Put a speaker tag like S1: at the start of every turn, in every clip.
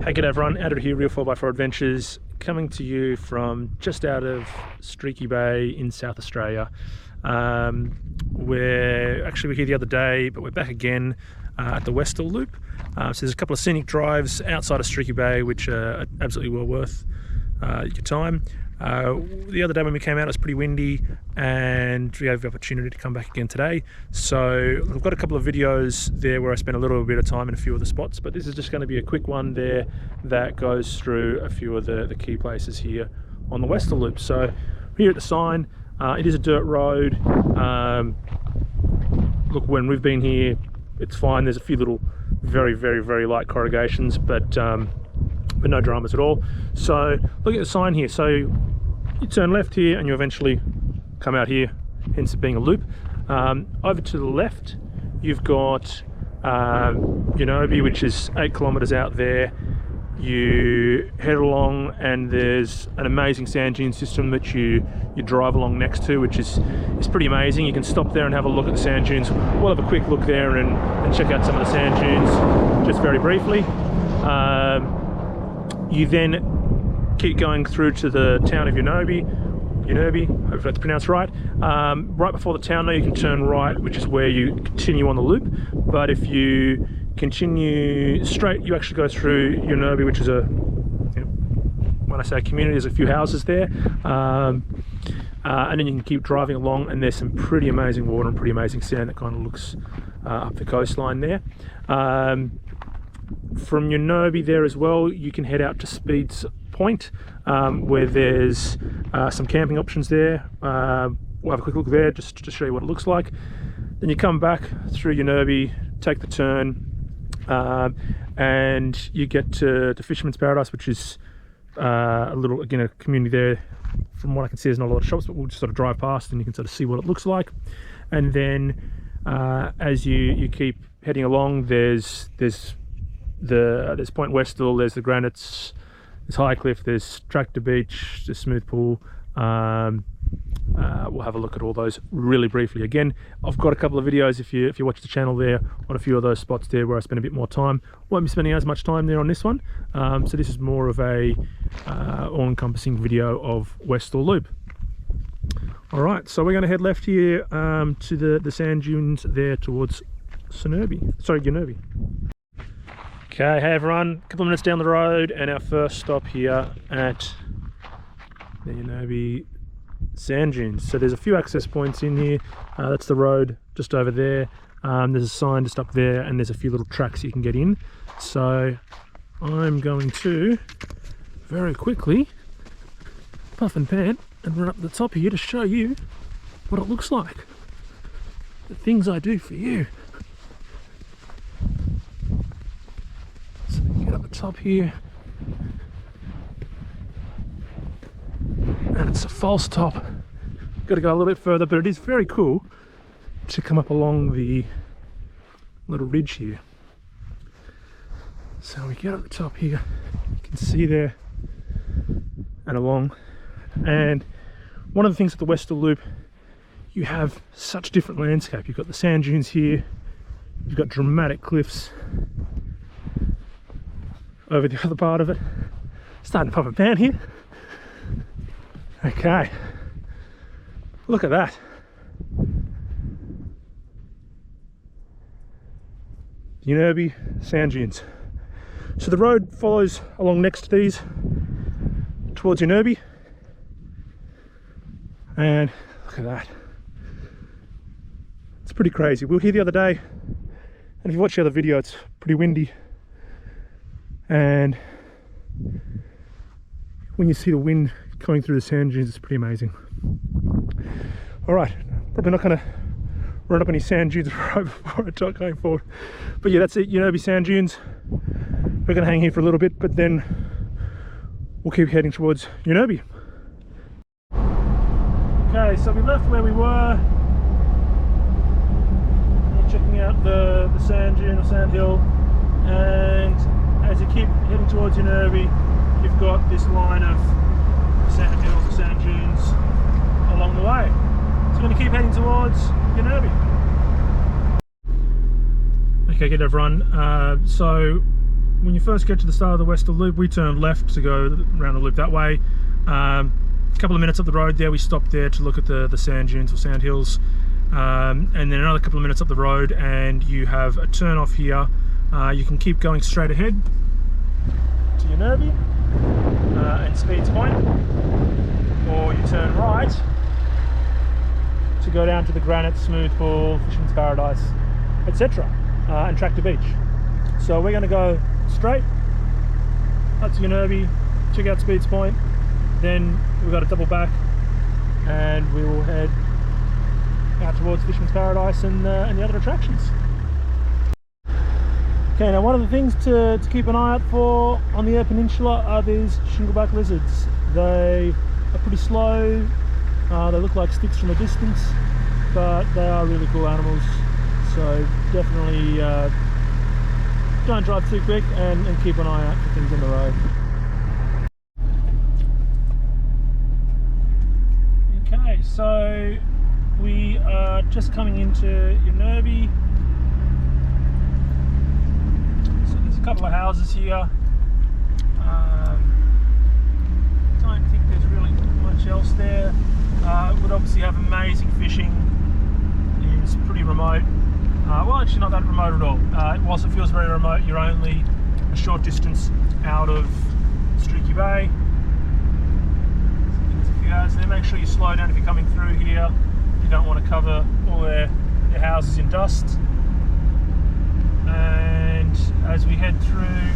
S1: Hey, g'day everyone, Andrew here, Real 4x4 Adventures, coming to you from just out of Streaky Bay in South Australia. We're here the other day, but we're back again at the Westall Loop. So there's a couple of scenic drives outside of Streaky Bay which are absolutely well worth your time. The other day when we came out it was pretty windy and we have the opportunity to come back again today. So I've got a couple of videos there where I spent a little bit of time in a few of the spots, but this is just going to be a quick one there that goes through a few of the key places here on the Westall Loop. So here at the sign, it is a dirt road. Look, when we've been here it's fine. There's a few little very light corrugations, but no dramas at all. So look at the sign here. So you turn left here and you eventually come out here, hence it being a loop. Over to the left you've got Yanerbie, which is 8 kilometers out there. You head along and there's an amazing sand dune system that you drive along next to, which is pretty amazing. You can stop there and have a look at the sand dunes. We'll have a quick look there and check out some of the sand dunes just very briefly. You then keep going through to the town of Yanerbie, hopefully that's pronounced right. Right before the town though, you can turn right, which is where you continue on the loop. But if you continue straight, you actually go through Yanerbie, which is when I say community, there's a few houses there. And then you can keep driving along and there's some pretty amazing water and pretty amazing sand that kind of looks up the coastline there. From Yanerbie there as well, you can head out to Speed's Point, where there's some camping options there. We'll have a quick look there just to show you what it looks like. Then you come back through Yanerbie, take the turn, and you get to Fisherman's Paradise, which is a little, again, a community there. From what I can see, there's not a lot of shops, but we'll just sort of drive past and you can sort of see what it looks like. And then as you keep heading along, there's Point Westall, there's the Granites, there's Highcliff, there's Tractor Beach, there's Smooth Pool. We'll have a look at all those really briefly. Again, I've got a couple of videos if you watch the channel there on a few of those spots there where I spend a bit more time. Won't be spending as much time there on this one. So this is more of a all-encompassing video of Westall Loop. Alright, so we're going to head left here to the sand dunes there towards Yanerbie. Okay, hey everyone, a couple of minutes down the road and our first stop here at the Yanerbie Sand Dunes. So there's a few access points in here. That's the road just over there. There's a sign just up there and there's a few little tracks you can get in. So I'm going to very quickly puff and pant and run up the top here to show you what it looks like. The things I do for you. So get up the top here. And it's a false top. Got to go a little bit further, but it is very cool to come up along the little ridge here. So we get up the top here, you can see there and along. And one of the things at the Westall Loop, you have such different landscape. You've got the sand dunes here, you've got dramatic cliffs over the other part of it. Starting to pop a pan here. Okay, look at that. Yanerbie Sand Dunes. So the road follows along next to these towards Yanerbie. And look at that. It's pretty crazy. We were here the other day, and if you watch the other video, it's pretty windy. And when you see the wind coming through the sand dunes, it's pretty amazing. All right, probably not going to run up any sand dunes right before I start going forward. But yeah, that's it, Yanerbie Sand Dunes. We're going to hang here for a little bit, but then we'll keep heading towards Yanerbie. Okay, so we left where we were. We're checking out the sand dune or sand hill, and as you keep heading towards Yanerbie, you've got this line of sand hills or sand dunes along the way. So we're going to keep heading towards Yanerbie. Okay, good everyone. So when you first get to the start of the Westall Loop, we turned left to go around the loop that way. A couple of minutes up the road there, we stopped there to look at the sand dunes or sand hills. And then another couple of minutes up the road and you have a turn off here. You can keep going straight ahead to Yanerbie and Speeds Point, or you turn right to go down to the Granites, Smooth Pool, Fishemans Paradise, etc. And Tractor Beach. So we're going to go straight up to Yanerbie, check out Speeds Point, then we've got to double back and we will head out towards Fisherman's Paradise and the other attractions. Okay, now one of the things to keep an eye out for on the Eyre Peninsula are these shingleback lizards. They are pretty slow, they look like sticks from a distance, but they are really cool animals, so definitely don't drive too quick and keep an eye out for things on the road. Okay, so we are just coming into Yanerbie. So there's a couple of houses here. Don't think there's really much else there. It would obviously have amazing fishing. It's pretty remote. Well, actually not that remote at all. Whilst it feels very remote, you're only a short distance out of Streaky Bay. So there's a few houses there. Make sure you slow down if you're coming through here. You don't want to cover all their houses in dust. And as we head through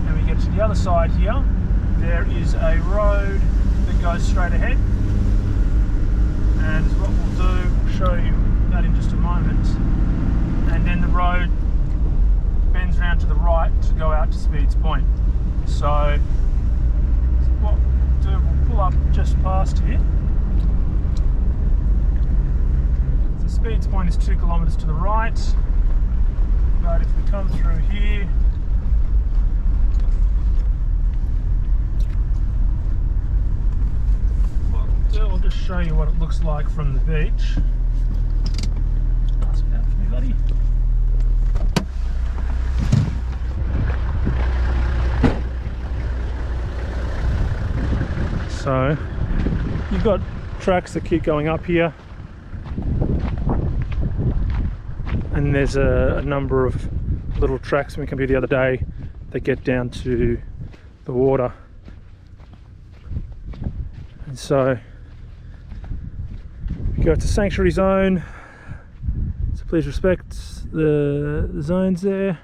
S1: and we get to the other side here, there is a road that goes straight ahead, and what we'll do, we'll show you that in just a moment, and then the road bends around to the right to go out to Speeds Point. So what we'll do, we'll pull up just past here. So Speeds Point is 2 kilometres to the right, but if we come through here, I'll just show you what it looks like from the beach. Pass it out for me, buddy. So you've got tracks that keep going up here, and there's a number of little tracks when we came here the other day that get down to the water. And so you go to Sanctuary Zone, so please respect the zones there.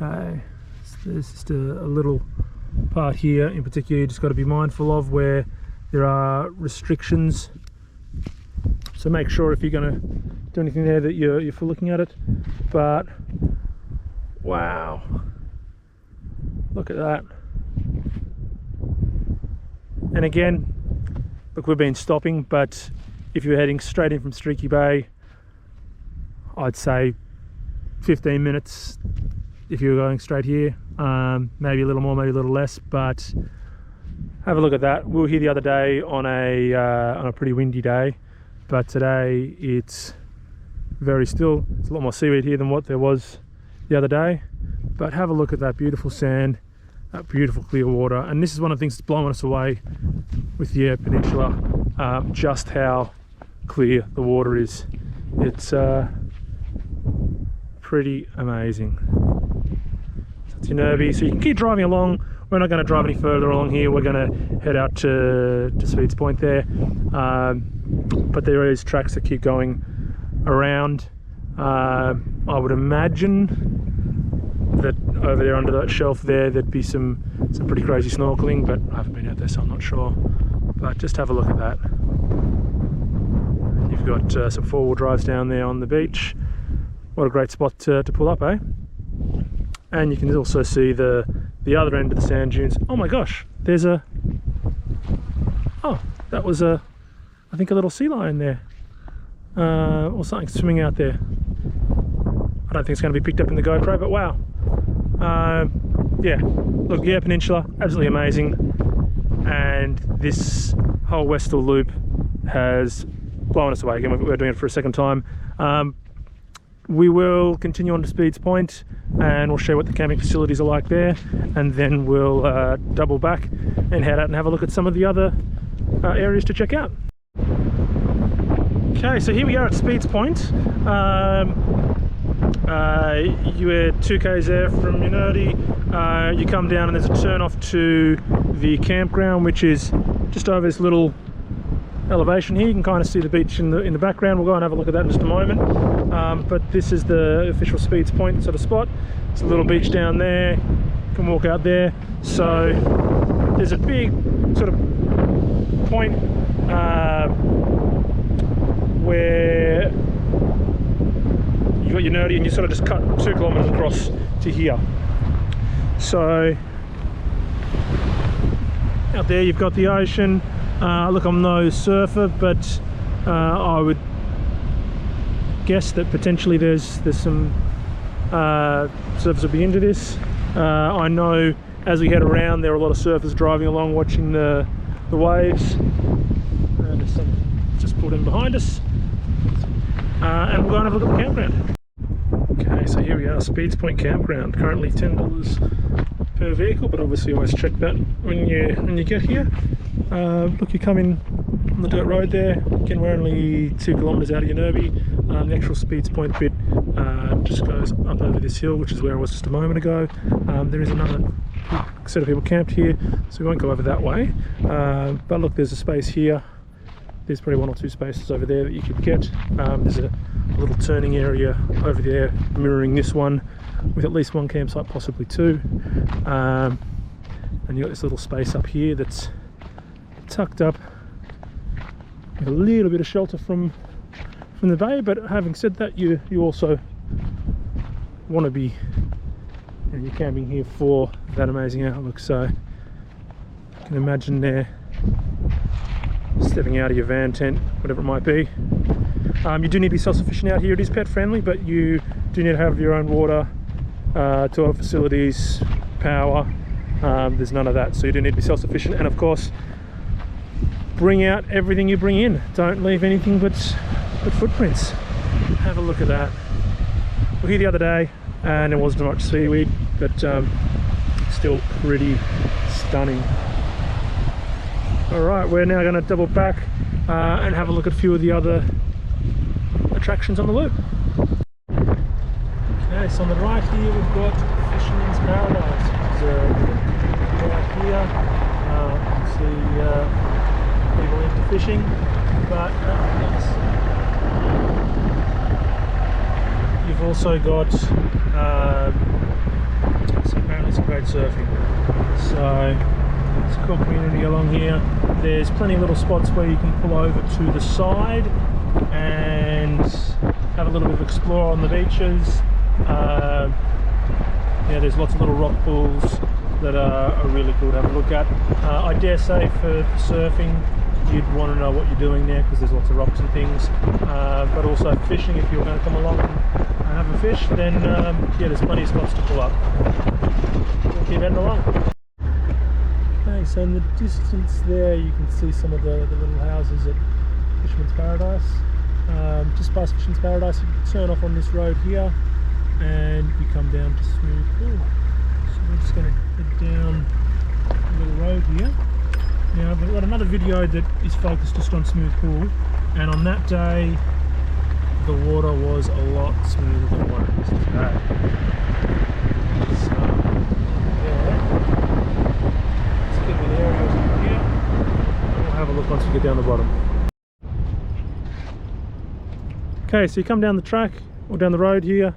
S1: Okay, so there's just a little part here in particular you just got to be mindful of where there are restrictions. So make sure if you're going to do anything there that you're full looking at it. But wow, look at that. And again, look, we've been stopping, but if you're heading straight in from Streaky Bay, I'd say 15 minutes if you were going straight here. Maybe a little more, maybe a little less, but have a look at that. We were here the other day on a pretty windy day, but today it's very still. There's a lot more seaweed here than what there was the other day, but have a look at that beautiful sand, that beautiful clear water. And this is one of the things that's blowing us away with the Eyre Peninsula, just how clear the water is. It's pretty amazing. So it's Yanerbie, so you can keep driving along. We're not going to drive any further along here. We're going to head out to Speeds Point there, but there is tracks that keep going around. I would imagine that over there under that shelf there'd be some pretty crazy snorkeling, but I haven't been out there, so I'm not sure. But just have a look at that. And you've got some 4-wheel drives down there on the beach. What a great spot to pull up, eh? And you can also see the other end of the sand dunes. Oh my gosh, there's a, oh, that was I think a little sea lion there, or something swimming out there. I don't think it's going to be picked up in the GoPro, but wow. Yeah, look, the Eyre Peninsula, absolutely amazing, and this whole Westall Loop has blown us away. Again, we're doing it for a second time. we will continue on to Speeds Point and we'll show what the camping facilities are like there, and then we'll double back and head out and have a look at some of the other areas to check out. Okay, so here we are at Speeds Point. You were 2 k's there from Yanerbie. You come down and there's a turn off to the campground, which is just over this little elevation here. You can kind of see the beach in the background. We'll go and have a look at that in just a moment. But this is the official Speeds Point sort of spot. It's a little beach down there. You can walk out there. So there's a big sort of point where you've got Yanerbie and you sort of just cut 2 kilometers across to here. So out there you've got the ocean. Look, I'm no surfer, but I would guess that potentially there's some surfers will be into this. I know as we head around there are a lot of surfers driving along watching the waves. And there's some just pulled in behind us. And we'll go and have a look at the campground. Okay, so here we are, Speeds Point Campground. Currently $10 per vehicle, but obviously always check that when you get here. Look, you come in on the dirt road there. Again, we're only 2 kilometers out of Yanerbie. The actual Speeds Point bit just goes up over this hill, which is where I was just a moment ago. There is another set of people camped here, so we won't go over that way. But look, there's a space here. There's probably 1 or 2 spaces over there that you could get. There's a little turning area over there mirroring this one, with at least 1 campsite, possibly 2. And you've got this little space up here that's tucked up with a little bit of shelter from the bay. But having said that, you also want to be, you're camping here for that amazing outlook. So you can imagine there, stepping out of your van, tent, whatever it might be. You do need to be self-sufficient out here. It is pet friendly, but you do need to have your own water, toilet facilities, power. There's none of that, so you do need to be self-sufficient. And of course, bring out everything you bring in. Don't leave anything but footprints. Have a look at that. We were here the other day and there wasn't much seaweed, but still pretty stunning. Alright, we're now going to double back and have a look at a few of the other attractions on the loop. Okay, so on the right here we've got Fisherman's Paradise, which is right here. See people into fishing, but you've also got apparently some great surfing. So it's a cool community along here. There's plenty of little spots where you can pull over to the side and have a little bit of explore on the beaches. Yeah, there's lots of little rock pools that are really cool to have a look at. I dare say for surfing you'd want to know what you're doing there, because there's lots of rocks and things. But also fishing, if you're going to come along and have a fish, then yeah, there's plenty of spots to pull up. We'll keep heading along. Okay, so in the distance there you can see some of the little houses at Fishemans Paradise. Just past Fishemans Paradise you can turn off on this road here and you come down to Smooth Pool. So we're just going to head down a little road here. Now I've got another video that is focused just on Smooth Pool, and on that day the water was a lot smoother than what it is today. So yeah, let's get the areas in here and we'll have a look once we get down the bottom. Okay, so you come down the track or down the road here,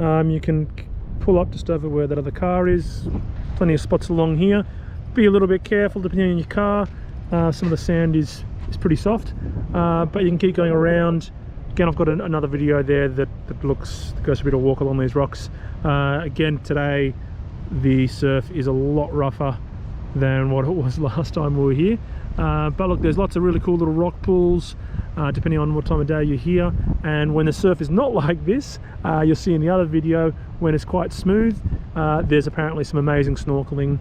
S1: you can pull up just over where that other car is. Plenty of spots along here. Be a little bit careful depending on your car. Some of the sand is pretty soft, but you can keep going around. Again, I've got another video there that goes a bit of walk along these rocks. Again, today the surf is a lot rougher than what it was last time we were here. But look, there's lots of really cool little rock pools, depending on what time of day you're here. And when the surf is not like this, you'll see in the other video, when it's quite smooth, there's apparently some amazing snorkeling.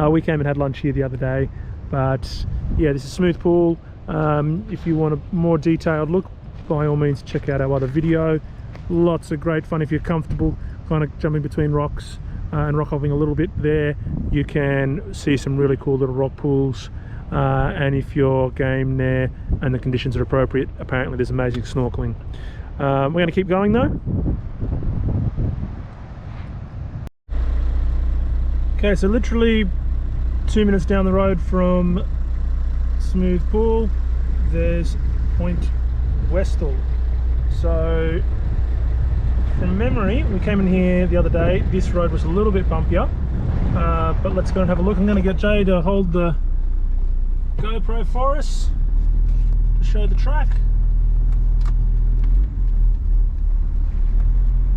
S1: We came and had lunch here the other day, but yeah, this is Smooth Pool. If you want a more detailed look, by all means check out our other video. Lots of great fun if you're comfortable kind of jumping between rocks and rock hopping a little bit there. You can see some really cool little rock pools, and if you're game there and the conditions are appropriate, apparently there's amazing snorkeling. We're going to keep going though. Okay, so literally 2 minutes down the road from Smooth Pool, there's Point Westall. So from memory, we came in here the other day, this road was a little bit bumpier, but let's go and have a look. I'm going to get Jay to hold the GoPro for us to show the track.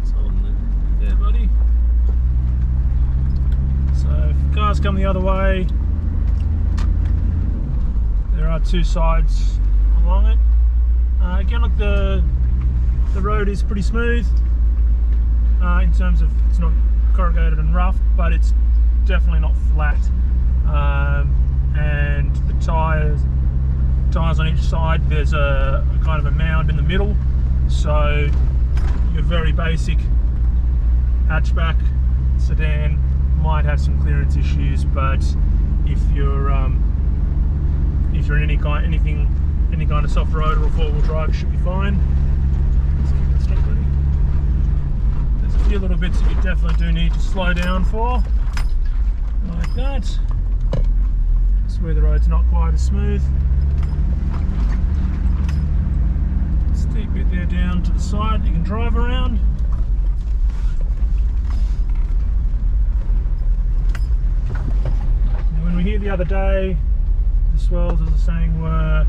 S1: It's on there, buddy. So if cars come the other way, there are two sides along it. Again, look, the road is pretty smooth in terms of it's not corrugated and rough, but it's definitely not flat. And the tyres on each side, there's a kind of a mound in the middle, so your very basic hatchback sedan might have some clearance issues, but if you're in any kind of soft road or four-wheel drive, should be fine. Let's keep that straight, buddy. There's a few little bits that you definitely do need to slow down for, like that. That's where the road's not quite as smooth. Steep bit there down to the side you can drive around. Now, when we were here the other day, the swells, as I was saying, were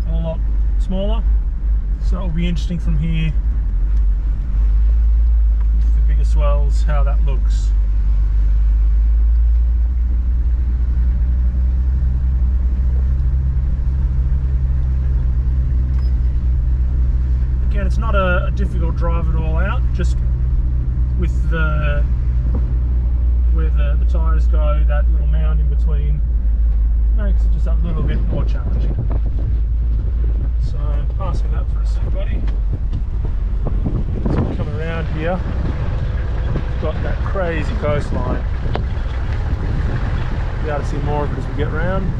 S1: a lot smaller, so it'll be interesting from here with the bigger swells how that looks. Again, it's not a difficult drive at all out, just with where the tyres go, that little mound in between makes it just a little bit more challenging. So pass me that for a sec, buddy. So we come around here, we've got that crazy coastline. You'll be able to see more of it as we get around.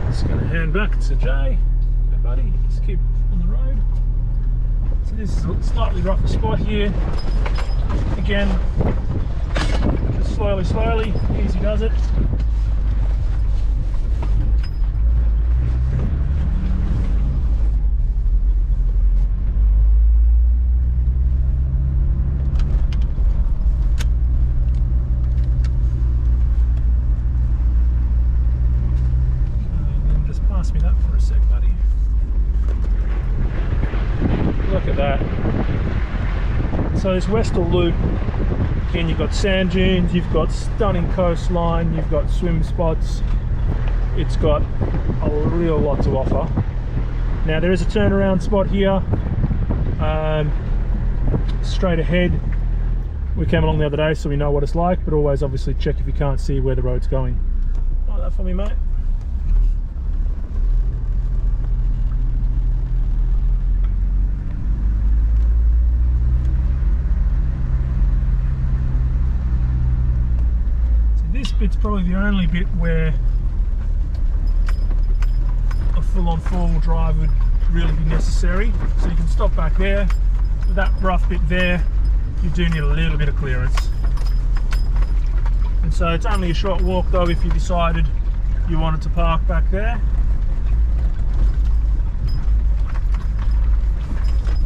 S1: Just going to hand back to Jay. Hey buddy, just keep on the road. So this is a slightly rougher spot here. Again, just slowly, easy does it. Me that for a sec, buddy. Look at that. So this Westall Loop, again, you've got sand dunes, you've got stunning coastline, you've got swim spots. It's got a real lot to offer. Now there is a turnaround spot here, straight ahead. We came along the other day, so we know what it's like, but always obviously check if you can't see where the road's going. Like that for me, mate. This bit's probably the only bit where a full-on four-wheel drive would really be necessary. So you can stop back there. With that rough bit there, you do need a little bit of clearance. And so it's only a short walk though if you decided you wanted to park back there.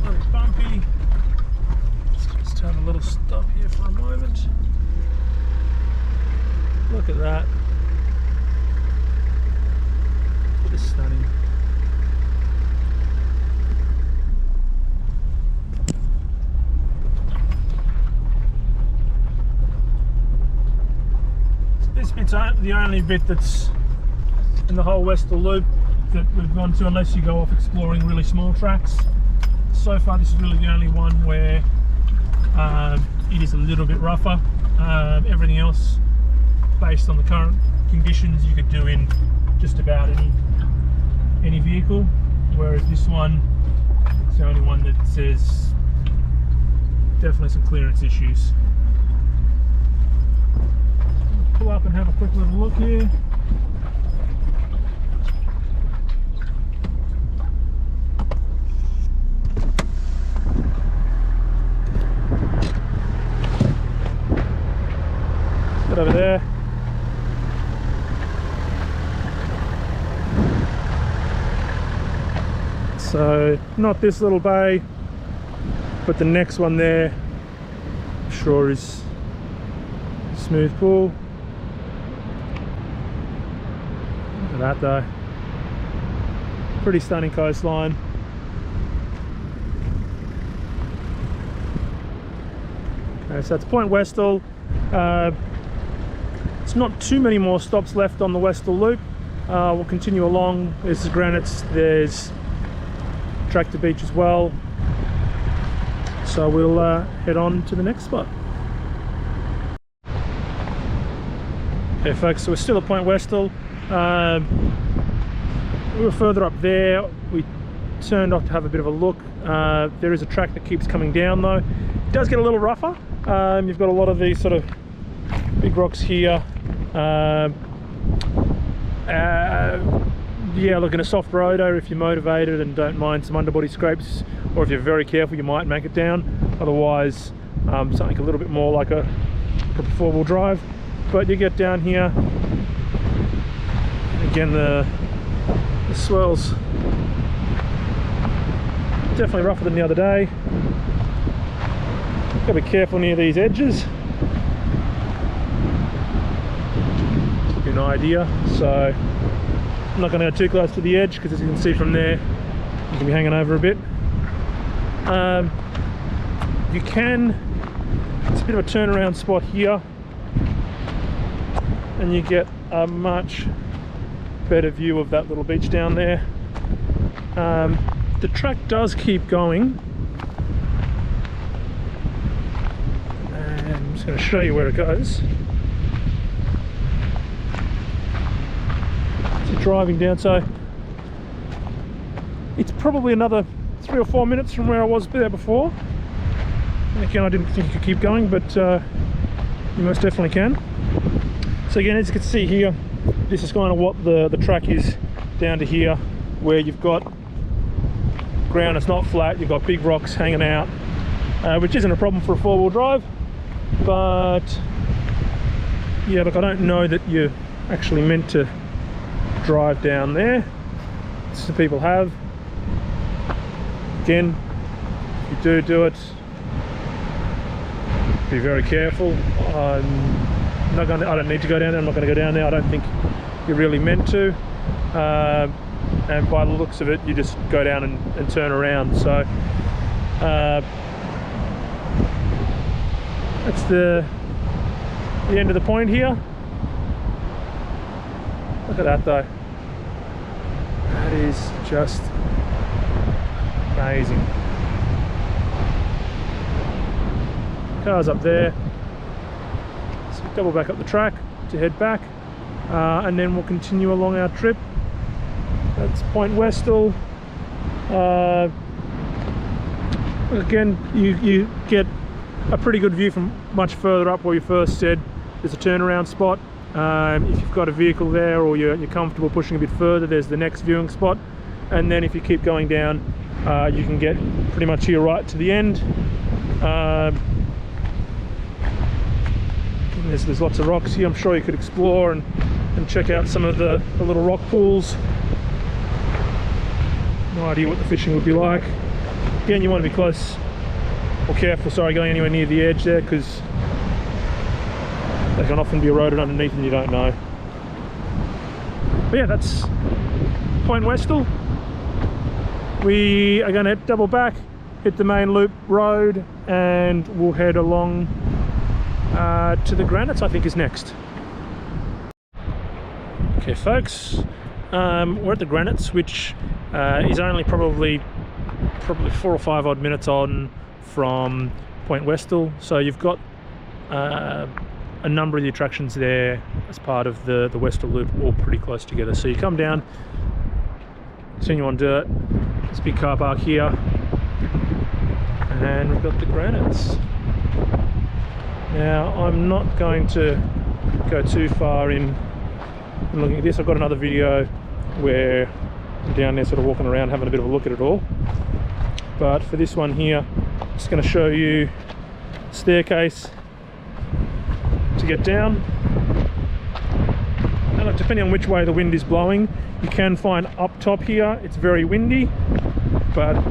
S1: Very bumpy. Let's just have a little stop here for a moment. Look at that. It is stunning. So this bit's the only bit that's in the whole Westall Loop that we've gone to, unless you go off exploring really small tracks. So far this is really the only one where it is a little bit rougher. Everything else, based on the current conditions, you could do in just about any vehicle, whereas this one It's the only one that says definitely some clearance issues. Pull up and have a quick little look here. Get over there. So not this little bay, but the next one there, I'm sure is smooth pool. Look at that though. Pretty stunning coastline. Okay, so that's Point Westall. It's not too many more stops left on the Westall Loop. We'll continue along. There's the Granites, there's Tractor Beach as well. So we'll head on to the next spot. Okay folks, so we're still at Point Westall. We were further up there. We turned off to have a bit of a look. There is a track that keeps coming down though. It does get a little rougher. You've got a lot of these sort of big rocks here. Yeah, look, in a soft roader, if you're motivated and don't mind some underbody scrapes, or if you're very careful, you might make it down. Otherwise, something a little bit more like a four-wheel drive. But you get down here, again, the swell's definitely rougher than the other day. Got to be careful near these edges. Give you an idea. So I'm not going to go too close to the edge because, as you can see from there, you can be hanging over a bit. You can, it's a bit of a turnaround spot here, and you get a much better view of that little beach down there. The track does keep going, and I'm just going to show you where it goes. Driving down, so it's probably another 3 or 4 minutes from where I was there before. And again, I didn't think you could keep going, but you most definitely can. So again, as you can see here, this is kind of what the track is down to here, where you've got ground that's not flat, you've got big rocks hanging out, which isn't a problem for a four-wheel drive. But yeah, look, I don't know that you're actually meant to drive down there. Some people have. Again, if you do it, be very careful. I don't need to go down there. I'm not going to go down there. I don't think you're really meant to. And by the looks of it, you just go down and turn around. So that's the end of the point here. Look at that though. That is just amazing. Cars up there. So double back up the track to head back, and then we'll continue along our trip. That's Point Westall. Again, you get a pretty good view from much further up where you first said there's a turnaround spot. If you've got a vehicle there, or you're comfortable pushing a bit further, there's the next viewing spot. And then if you keep going down, you can get pretty much here right to the end. There's lots of rocks here. I'm sure you could explore and check out some of the little rock pools. No idea what the fishing would be like. Again, you want to be close or careful, sorry, going anywhere near the edge there, because they can often be eroded underneath and you don't know. But yeah, that's Point Westall. We are going to double back, hit the main loop road, and we'll head along to the Granites, I think is next. Okay folks, we're at the Granites, which is only probably 4 or 5 odd minutes on from Point Westall. So you've got a number of the attractions there as part of the Westall Loop, all pretty close together. So you come down, continue on dirt, there's a big car park here, And we've got the granites. Now I'm not going to go too far in looking at this. I've got another video where I'm down there sort of walking around having a bit of a look at it all, but for this one here I'm just going to show you the staircase to get down. And look, depending on which way the wind is blowing, you can find up top here it's very windy, but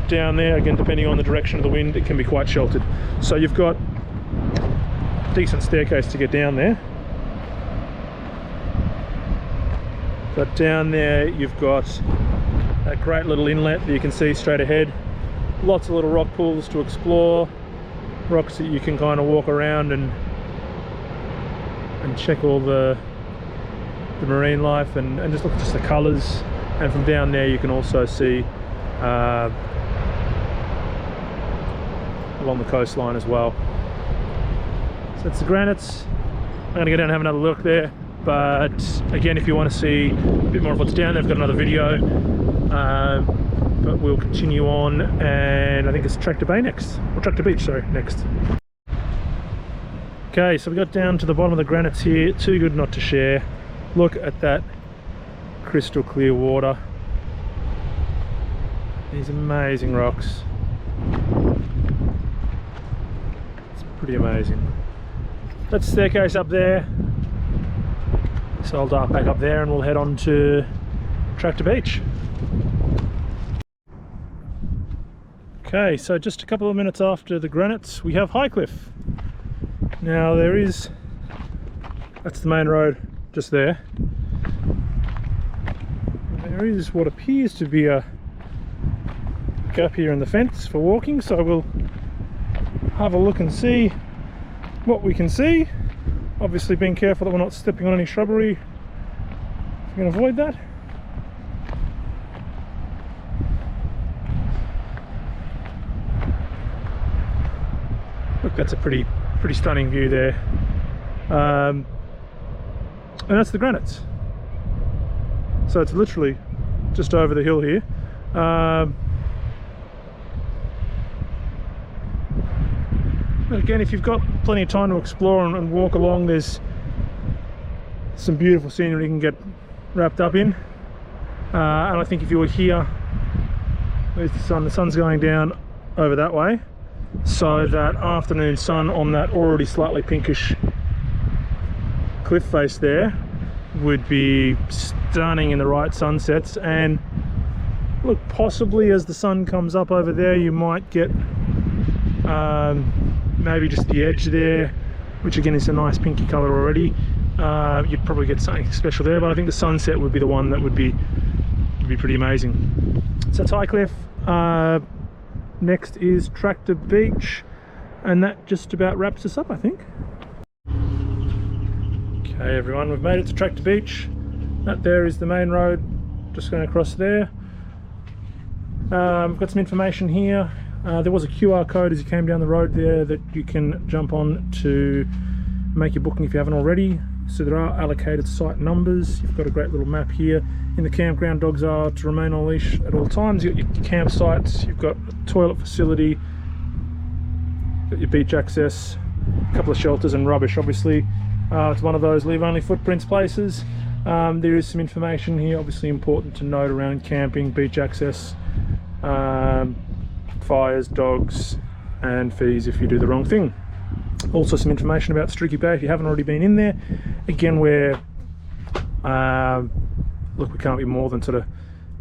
S1: down there again, depending on the direction of the wind, it can be quite sheltered. So you've got a decent staircase to get down there. But down there you've got a great little inlet that you can see straight ahead. Lots of little rock pools to explore, rocks that you can kind of walk around and check all the marine life and just look at just the colours. And from down there you can also see along the coastline as well. So that's the granites. I'm going to go down and have another look there, but again, if you want to see a bit more of what's down there, I've got another video, but we'll continue on, and I think it's Tractor Bay next, or Tractor Beach, sorry, next. Okay, so we got down to the bottom of the granites here. Too good not to share. Look at that crystal clear water, these amazing rocks. Pretty amazing. That's the staircase up there, so I'll dart back up there and we'll head on to Tractor Beach. Okay, so just a couple of minutes after the granites we have Highcliffe. Now that's the main road just there. There is what appears to be a gap here in the fence for walking, so we'll have a look and see what we can see. Obviously being careful that we're not stepping on any shrubbery if we can avoid that. Look, that's a pretty stunning view there, and that's the granites. So it's literally just over the hill here. Again, if you've got plenty of time to explore and walk along, there's some beautiful scenery you can get wrapped up in. And I think if you were here, there's the sun's going down over that way, so that afternoon sun on that already slightly pinkish cliff face there would be stunning in the right sunsets. And look, possibly as the sun comes up over there, you might get maybe just the edge there, which again is a nice pinky colour already. You'd probably get something special there, but I think the sunset would be the one that would be pretty amazing. So that's Highcliffe. Next is Tractor Beach, and that just about wraps us up, I think. Okay everyone, we've made it to Tractor Beach. That there is the main road, just going across there. We've got some information here. There was a QR code as you came down the road there that you can jump on to make your booking if you haven't already. So there are allocated site numbers. You've got a great little map here. In the campground, dogs are to remain on leash at all times. You've got your campsites, you've got a toilet facility, you've got your beach access, a couple of shelters and rubbish. Obviously it's one of those leave only footprints places. There is some information here obviously important to note around camping, beach access, fires, dogs, and fees if you do the wrong thing. Also some information about Streaky Bay if you haven't already been in there. Again, we're look, we can't be more than sort of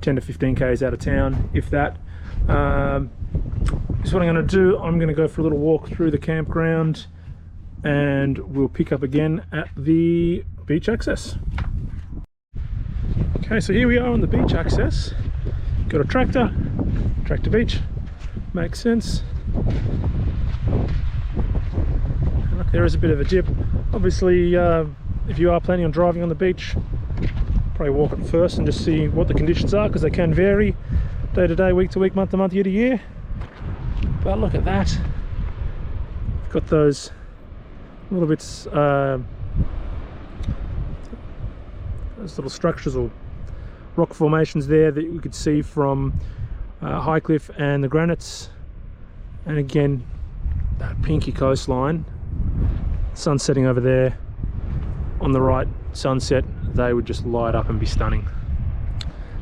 S1: 10 to 15 k's out of town, if that. This is what I'm going to do. I'm going to go for a little walk through the campground and we'll pick up again at the beach access. Okay, so here we are on the beach access. Got a Tractor Beach, makes sense. And look, there is a bit of a dip. Obviously if you are planning on driving on the beach, probably walk it first and just see what the conditions are, because they can vary day to day, week to week, month to month, year to year. But look at that, you've got those little bits, those little structures or rock formations there that you could see from Highcliffe and the granites, And again, that pinky coastline, sun setting over there, on the right sunset, they would just light up and be stunning.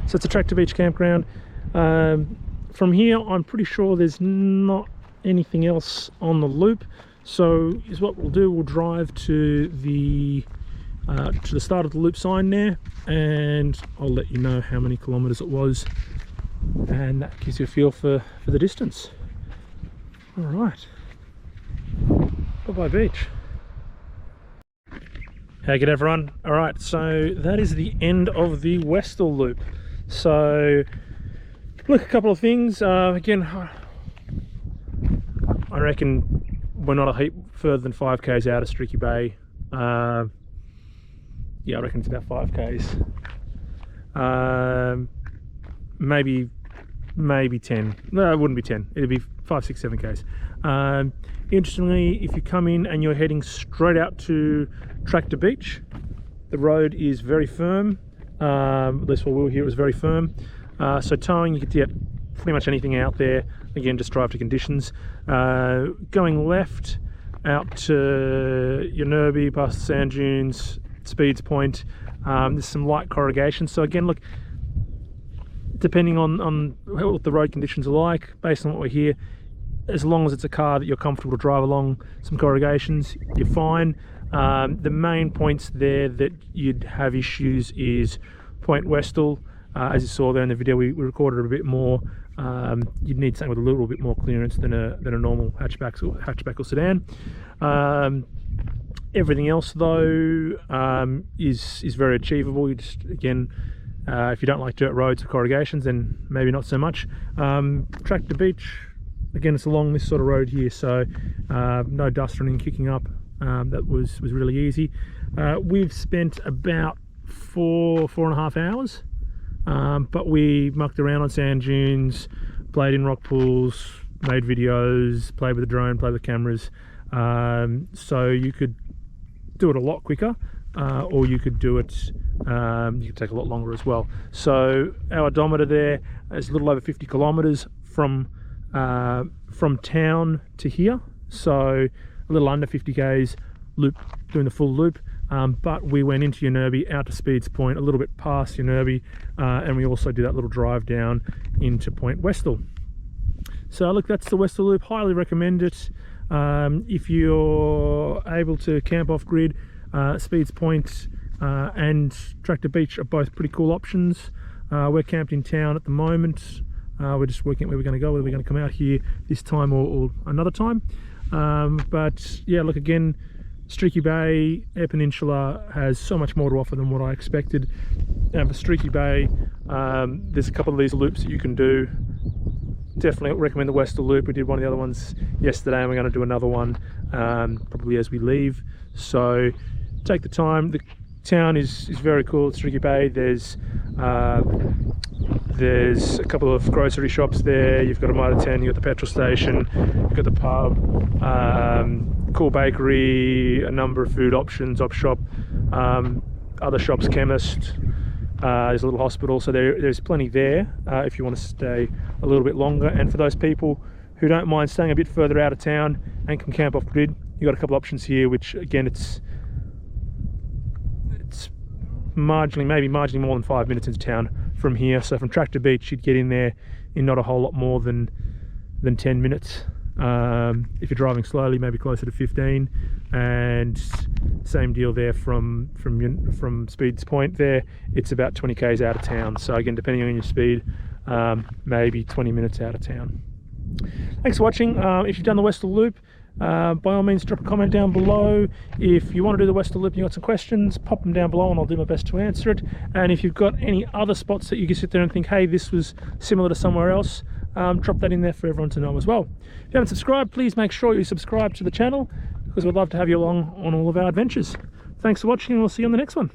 S1: So it's a Tractor Beach campground. From here, I'm pretty sure there's not anything else on the loop. So is what we'll do, we'll drive to the start of the loop sign there, and I'll let you know how many kilometers it was, and that gives you a feel for the distance. All right, bye-bye beach. Hey, good everyone. All right, so that is the end of the Westall Loop. So look, a couple of things. Again, I reckon we're not a heap further than 5k's out of Streaky Bay. Yeah, I reckon it's about 5k's. Maybe 10. No, it wouldn't be 10. It'd be 5, 6, 7k's. Interestingly, if you come in and you're heading straight out to Tractor Beach, the road is very firm. At least what we'll hear, it was very firm. So towing, you could get pretty much anything out there. Again, just drive to conditions. Going left out to Yanerbie, past the Sand Dunes, Speeds Point, there's some light corrugation. So again, look, depending on what the road conditions are like, based on what we hear, as long as it's a car that you're comfortable to drive along some corrugations, you're fine. The main points there that you'd have issues is Point Westall. As you saw there in the video, we recorded a bit more. You'd need something with a little bit more clearance than a normal hatchback or sedan. Everything else though is very achievable. You just, again, if you don't like dirt roads or corrugations, then maybe not so much. Tractor Beach, again, it's along this sort of road here, so no dust or anything kicking up. That was really easy. We've spent about 4.5 hours, but we mucked around on sand dunes, played in rock pools, made videos, played with the drone, played with cameras. So you could do it a lot quicker, or you could do it, you could take a lot longer as well. So our odometer there is a little over 50 kilometers from town to here, so a little under 50k's loop, doing the full loop. But we went into Yanerbie, out to Speeds Point, a little bit past Yanerbie, and we also did that little drive down into Point Westall. So look, that's the Westall Loop. Highly recommend it. If you're able to camp off grid, Speeds Point and Tractor Beach are both pretty cool options. We're camped in town at the moment. We're just working out where we're going to go, whether we're going to come out here this time or another time. But yeah, look, again, Streaky Bay, Eyre Peninsula has so much more to offer than what I expected. For Streaky Bay, there's a couple of these loops that you can do. Definitely recommend the Westall Loop. We did one of the other ones yesterday, and we're going to do another one probably as we leave. So take the time. The town is very cool at Streaky Bay. There's a couple of grocery shops there. You've got a Mitre 10, you've got the petrol station, you've got the pub, cool bakery, a number of food options, op shop, other shops, chemist. There's a little hospital, so there's plenty there if you want to stay a little bit longer. And for those people who don't mind staying a bit further out of town and can camp off grid, you've got a couple options here, which again, it's maybe marginally more than 5 minutes into town from here. So from Tractor Beach, you'd get in there in not a whole lot more than 10 minutes. If you're driving slowly, maybe closer to 15. And same deal there from Speeds Point there, it's about 20k's out of town. So again, depending on your speed, maybe 20 minutes out of town. Thanks for watching. If you've done the Westall Loop, by all means drop a comment down below. If you want to do the Westall Loop and you've got some questions, pop them down below and I'll do my best to answer it. And if you've got any other spots that you can sit there and think, hey, this was similar to somewhere else, drop that in there for everyone to know as well. If you haven't subscribed, please make sure you subscribe to the channel, because we'd love to have you along on all of our adventures. Thanks for watching, and we'll see you on the next one.